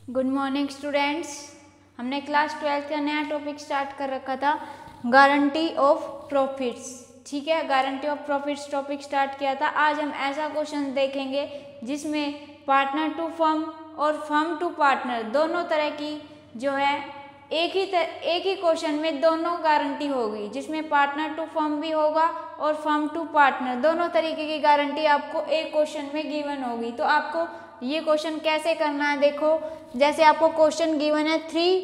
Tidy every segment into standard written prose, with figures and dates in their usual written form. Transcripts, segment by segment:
Good morning students. हमने class 12 का नया टॉपिक स्टार्ट कर रखा था, गारंटी ऑफ प्रॉफिट्स। ठीक है, guarantee of profits topic start किया था। आज हम ऐसा क्वेश्चन देखेंगे जिसमें पार्टनर टू फर्म और फर्म टू पार्टनर दोनों तरह की जो है एक ही क्वेश्चन में दोनों गारंटी होगी, जिसमें पार्टनर टू फर्म भी होगा और फर्म टू पार्टनर दोनों तरीके की गारंटी आपको एक क्वेश्चन में गिवन होगी। तो आपको ये क्वेश्चन कैसे करना है, देखो जैसे आपको क्वेश्चन गिवन है 3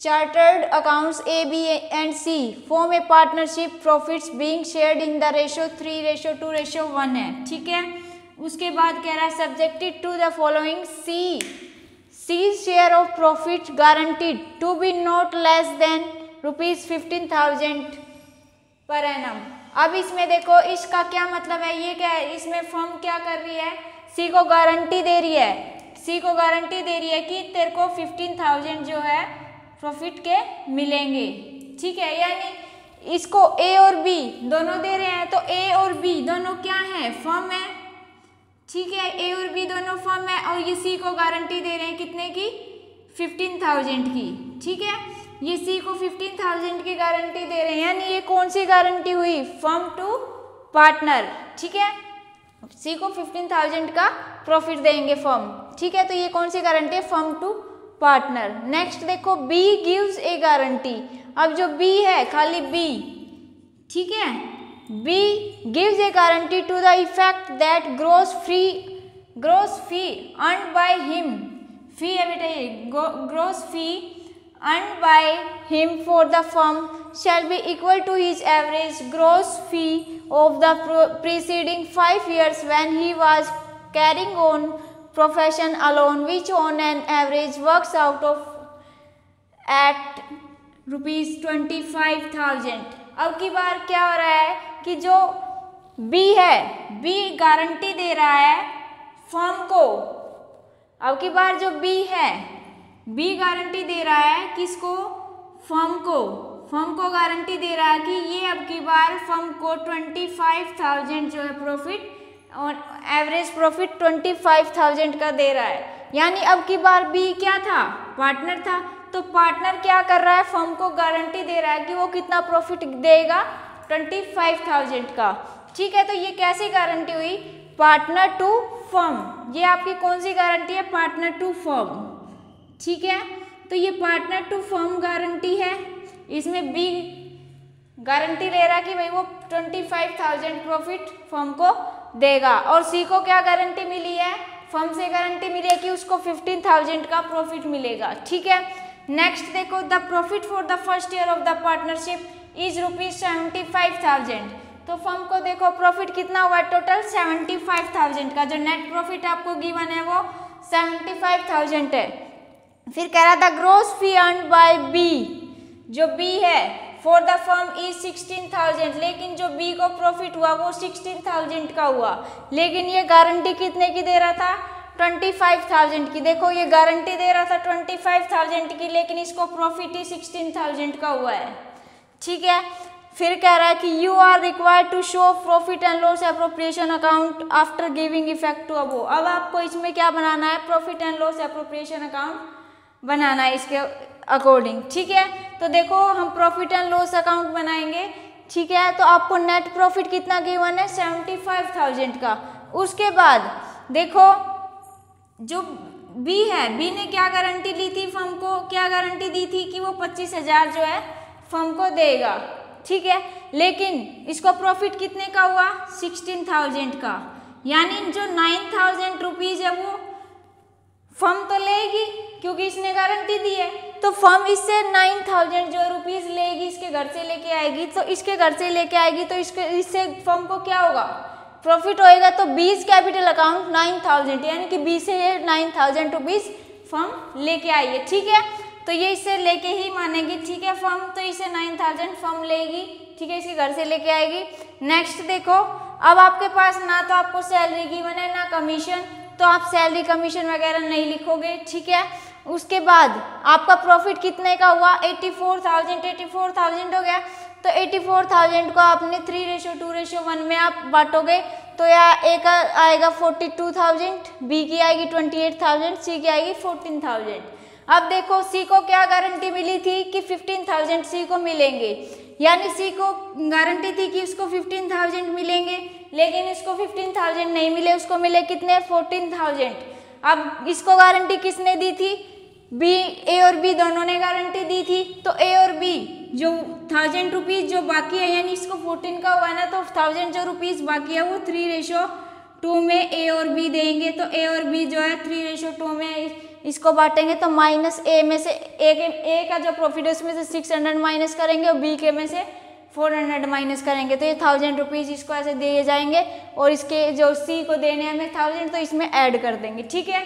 chartered accounts A B and C form a partnership, profits being shared in the ratio 3:2:1 है। ठीक है, उसके बाद कह रहा है subjected to the following, C share of profit guaranteed to be not less than ₹15,000 per annum. अब इसमें देखो इसका क्या मतलब है, ये क्या है, इसमें फर्म क्या कर रही है, सी को गारंटी दे रही है, कि तेरे को 15,000 जो है प्रॉफिट के मिलेंगे। ठीक है, यानी इसको ए और बी दोनों दे रहे हैं, तो ए और बी दोनों क्या है, फर्म है। ठीक है, ए और बी दोनों फर्म है और ये सी को गारंटी दे रहे हैं कितने की, 15,000 की। ठीक है, ये सी को 15,000 की गारंटी दे रहे हैं, यानी ये कौन सी गारंटी हुई, फर्म टू पार्टनर। ठीक है, सी को 15,000 का प्रॉफिट देंगे फर्म। ठीक है, तो ये कौन सी गारंटी है, फर्म टू पार्टनर। नेक्स्ट देखो बी गिव्स ए गारंटी। अब जो बी है, खाली बी, ठीक है, B gives A guarantee to the effect that gross fee earned by him, fee है बेटा ये, gross fee earned by him for the firm shall be equal to his average gross fee of the preceding 5 years when he was carrying on profession alone, which on an average works out of at ₹25,000। अब की बार क्या हो रहा है कि जो B है, B guarantee दे रहा है फर्म को। अब की बार जो बी है, बी गारंटी दे रहा है किसको, फर्म को गारंटी दे रहा है कि ये अब की बार फर्म को 25,000 जो है प्रॉफिट, और एवरेज प्रॉफिट 25,000 का दे रहा है। यानी अब की बार बी क्या था, पार्टनर था, तो पार्टनर क्या कर रहा है, फर्म को गारंटी दे रहा है कि वो कितना प्रॉफिट देगा, 25,000 का। ठीक है, तो ये कैसी गारंटी हुई, पार्टनर टू फर्म। ये आपकी कौन सी गारंटी है, पार्टनर टू फर्म। ठीक है, तो ये पार्टनर टू फर्म गारंटी है। इसमें बी गारंटी ले रहा है कि भाई वो 25,000 प्रॉफिट फर्म को देगा, और सी को क्या गारंटी मिली है, फर्म से गारंटी मिली है कि उसको 15,000 का प्रॉफिट मिलेगा। ठीक है, नेक्स्ट देखो the profit for the first year of the partnership is ₹75,000। तो फर्म को देखो प्रॉफिट कितना हुआ, टोटल 75,000 का, जो नेट प्रॉफिट आपको गिवन है वो 75,000 है। फिर कह रहा था gross fee earned bye B, जो बी है फॉर द फर्म इज 16,000, लेकिन जो बी को प्रॉफिट हुआ वो 16,000 का हुआ, लेकिन ये गारंटी कितने की दे रहा था, 25,000 की। देखो ये गारंटी दे रहा था 25,000 की, लेकिन इसको प्रॉफिट ही 16,000 का हुआ है। ठीक है, फिर कह रहा है कि you are required to show profit and loss appropriation account after giving effect to above. अब आपको इसमें क्या बनाना है, profit and loss appropriation account बनाना है इसके अकॉर्डिंग। ठीक है, तो देखो हम प्रॉफिट एंड लॉस अकाउंट बनाएंगे। ठीक है, तो आपको नेट प्रॉफिट कितना गिवन है, 75,000 का। उसके बाद देखो जो बी है, बी ने क्या गारंटी ली थी, फर्म को क्या गारंटी दी थी कि वो 25,000 जो है फर्म को देगा। ठीक है, लेकिन इसको प्रॉफिट कितने का हुआ, 16,000 का, यानी जो 9,000 रुपीज है वो फर्म तो लेगी क्योंकि इसने गारंटी दी है, तो फर्म इससे 9,000 जो रुपीज लेगी, इसके घर से लेके आएगी, तो इसके घर से लेके आएगी तो इससे फर्म को क्या होगा, प्रॉफिट होएगा। तो बीस कैपिटल अकाउंट 9,000, यानी कि बी से 9,000 रुपीज फर्म लेके आई है। ठीक है, तो ये इससे लेके ही मानेगी। ठीक है, फर्म तो इसे 9,000 फर्म लेगी। ठीक है, इसके घर से लेके आएगी। नेक्स्ट देखो, अब आपके पास ना तो आपको सैलरी गिवन है ना कमीशन, तो आप सैलरी कमीशन वगैरह नहीं लिखोगे। ठीक है, उसके बाद आपका प्रॉफिट कितने का हुआ, 84,000 हो गया, तो 84,000 को आपने 3:2:1 में आप बांटोगे तो यहाँ ए का आएगा 42,000, बी की आएगी 28,000, सी की आएगी 14,000। अब देखो सी को क्या गारंटी मिली थी कि 15,000 सी को मिलेंगे, यानी सी को गारंटी थी कि उसको 15,000 मिलेंगे, लेकिन इसको 15,000 नहीं मिले, उसको मिले कितने 14,000। अब इसको गारंटी किसने दी थी, बी, ए और बी दोनों ने गारंटी दी थी। तो ए और बी जो 1000 रुपीज़ जो बाकी है, यानी इसको 14 का हुआ ना, तो 1000 जो रुपीज़ बाकी है वो 3:2 में ए और बी देंगे। तो ए और बी जो है 3:2 में इसको बांटेंगे, तो माइनस ए में से ए का जो प्रॉफिट है उसमें से 600 माइनस करेंगे और बी के में से 400 माइनस करेंगे, तो ये 1000 रुपीज़ इसको ऐसे दिए जाएंगे और इसके जो सी को देने हमें 1000, तो इसमें ऐड कर देंगे। ठीक है,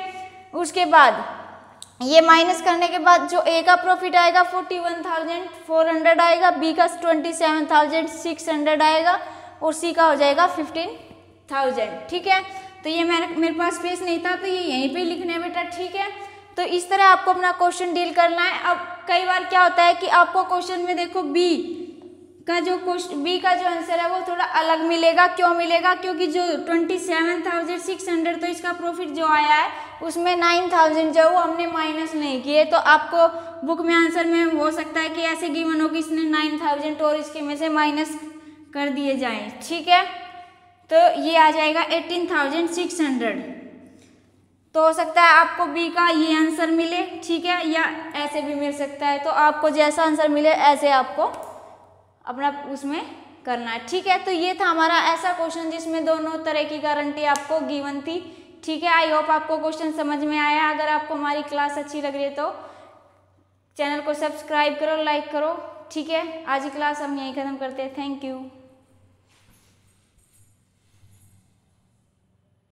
उसके बाद ये माइनस करने के बाद जो ए का प्रॉफिट आएगा 41,400 आएगा, बी का 27,600 आएगा और सी का हो जाएगा 15,000। ठीक है, तो ये मेरे पास स्पेस नहीं था तो ये यहीं पे लिखना है बेटा। ठीक है, तो इस तरह आपको अपना क्वेश्चन डील करना है। अब कई बार क्या होता है कि आपको क्वेश्चन में देखो बी का जो आंसर है वो थोड़ा अलग मिलेगा। क्यों मिलेगा, क्योंकि जो 27,600 तो इसका प्रॉफिट जो आया है उसमें 9,000 जो वो हमने माइनस नहीं किए, तो आपको बुक में आंसर में हो सकता है कि ऐसे गिवन हो कि इसने 9,000 और इसके में से माइनस कर दिए जाएं। ठीक है, तो ये आ जाएगा 18,600। तो हो सकता है आपको बी का ये आंसर मिले, ठीक है, या ऐसे भी मिल सकता है। तो आपको जैसा आंसर मिले ऐसे आपको अपना उसमें करना है। ठीक है, तो ये था हमारा ऐसा क्वेश्चन जिसमें दोनों तरह की गारंटी आपको गिवन थी। ठीक है, आई होप आपको क्वेश्चन समझ में आया। अगर आपको हमारी क्लास अच्छी लग रही है तो चैनल को सब्सक्राइब करो, लाइक करो। ठीक है, आज की क्लास हम यहीं खत्म करते हैं। Thank you.